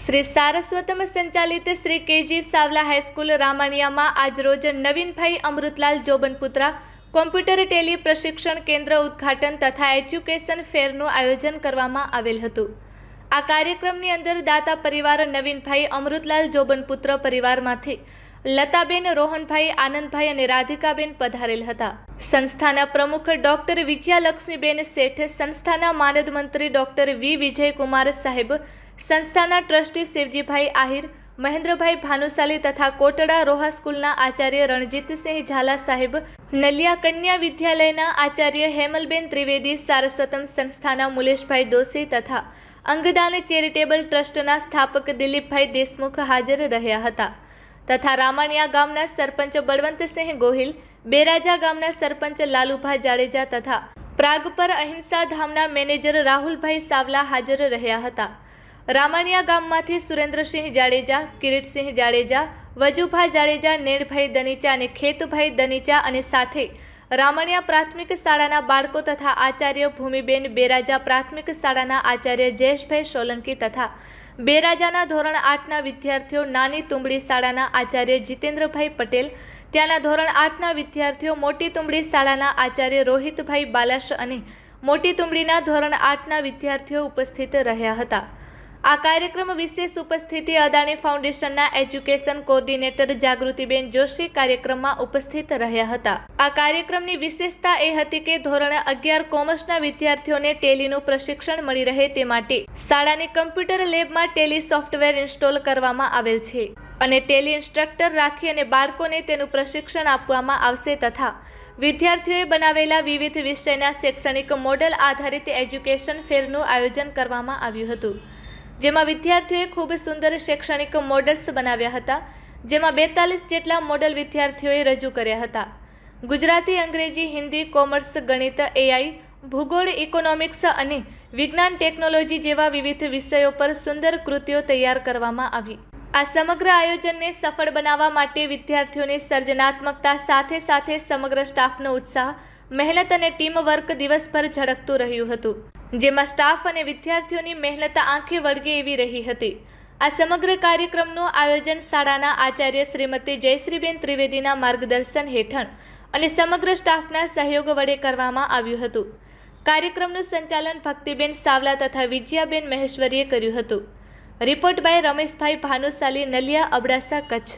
શ્રી સારસ્વતમ સંચાલિત Shri KG Savla high school રામાણીયામાં આજરોજ Navinbhai Amritlal Jobanputra computer Tally પ્રશિક્ષણ કેન્દ્ર ઉદ્ઘાટન તથા એજ્યુકેશન ફેરનું આયોજન કરવામાં આવેલ હતું। આ કાર્યક્રમની અંદર દાતા પરિવાર નવીનભાઈ અમૃતલાલ જોબનપુત્ર પરિવારમાંથી લતાબેન, રોહનભાઈ, આનંદભાઈ અને રાધિકાબેન પધારેલ હતા। સંસ્થાના પ્રમુખ ડોક્ટર વિજયાલક્ષ્મીબેન શેઠ, સંસ્થાના માનદ મંત્રી ડોક્ટર વી વિજયકુમાર સાહેબ, સંસ્થાના ટ્રસ્ટી શિવજીભાઈ આહિર, મહેન્દ્રભાઈ ભાનુશાલી તથા કોટડા રોહા સ્કૂલના આચાર્ય રણજીતસિંહ ઝાલા સાહેબ, નલિયા કન્યા વિદ્યાલયના આચાર્ય હેમલબેન ત્રિવેદી, સારસ્વતમ સંસ્થાના મુલેશભાઈ દોશી તથા અંગદાન ચેરિટેબલ ટ્રસ્ટના સ્થાપક દિલીપભાઈ દેશમુખ હાજર રહ્યા હતા તથા રામાણીયા ગામના સરપંચ બળવંતસિંહ ગોહિલ, બેરાજા ગામના સરપંચ લાલુભા જાડેજા તથા પ્રાગપર અહિંસા ધામના મેનેજર રાહુલભાઈ સાવલા હાજર રહ્યા હતા। રામાણીયા ગામમાંથી સુરેન્દ્રસિંહ જાડેજા, કિરીટસિંહ જાડેજા, વજુભા જાડેજા, નેણભાઈ દનીચા અને ખેતુભાઈ દનીચા અને સાથે રામાણીયા પ્રાથમિક શાળાના બાળકો તથા આચાર્ય ભૂમિબેન, બેરાજા પ્રાથમિક શાળાના આચાર્ય જયેશભાઈ સોલંકી તથા બેરાજાના ધોરણ 8ના વિદ્યાર્થીઓ, નાની તુંબડી શાળાના આચાર્ય જીતેન્દ્રભાઈ પટેલ, ત્યાંના ધોરણ 8ના વિદ્યાર્થીઓ, મોટી તુંબડી શાળાના આચાર્ય રોહિતભાઈ બાલાશ અને મોટી તુંબડીના ધોરણ 8ના વિદ્યાર્થીઓ ઉપસ્થિત રહ્યા હતા। આ કાર્યક્રમ વિશેષ ઉપસ્થિતિ અદાણી ફાઉન્ડેશનના એજ્યુકેશન કોઓર્ડિનેટર જાગૃતિબેન જોશી કાર્યક્રમમાં ઉપસ્થિત રહ્યા હતા। આ કાર્યક્રમની વિશેષતા એ હતી કે ધોરણ 11 કોમર્સના વિદ્યાર્થીઓને ટેલીનું પ્રશિક્ષણ મળી રહે તે માટે શાળાની કમ્પ્યુટર લેબમાં ટેલી સોફ્ટવેર ઇન્સ્ટોલ કરવામાં આવેલ છે અને ટેલી ઇન્સ્ટ્રક્ટર રાખી અને બાળકોને તેનું પ્રશિક્ષણ આપવામાં આવશે તથા વિદ્યાર્થીઓએ બનાવેલા વિવિધ વિષયના શૈક્ષણિક મોડલ આધારિત એજ્યુકેશન ફેરનું આયોજન કરવામાં આવ્યું હતું, જેમાં વિદ્યાર્થીઓએ ખૂબ સુંદર શૈક્ષણિક મોડલ્સ બનાવ્યા હતા, જેમાં 42 જેટલા મોડલ વિદ્યાર્થીઓએ રજૂ કર્યા હતા। ગુજરાતી, અંગ્રેજી, હિન્દી, કોમર્સ, ગણિત, એઆઈ, ભૂગોળ, ઇકોનોમિક્સ અને વિજ્ઞાન ટેકનોલોજી જેવા વિવિધ વિષયો પર સુંદર કૃતિઓ તૈયાર કરવામાં આવી। આ સમગ્ર આયોજનને સફળ બનાવવા માટે વિદ્યાર્થીઓની સર્જનાત્મકતા સાથે સાથે સમગ્ર સ્ટાફનો ઉત્સાહ, મહેનત અને ટીમ વર્ક દિવસભર ઝળકતું રહ્યું હતું, જેમાં સ્ટાફ અને વિદ્યાર્થીઓની મહેનત આંખે વળગે એવી રહી હતી। આ સમગ્ર કાર્યક્રમનું આયોજન શાળાના આચાર્ય શ્રીમતી જયશ્રીબેન ત્રિવેદીના માર્ગદર્શન હેઠળ અને સમગ્ર સ્ટાફના સહયોગ વડે કરવામાં આવ્યું હતું। કાર્યક્રમનું સંચાલન ભક્તિબેન સાવલા તથા વિજયાબેન મહેશ્વરીએ કર્યું હતું। રિપોર્ટ બાય રમેશભાઈ ભાનુશાલી, નલિયા, અબડાસા, કચ્છ।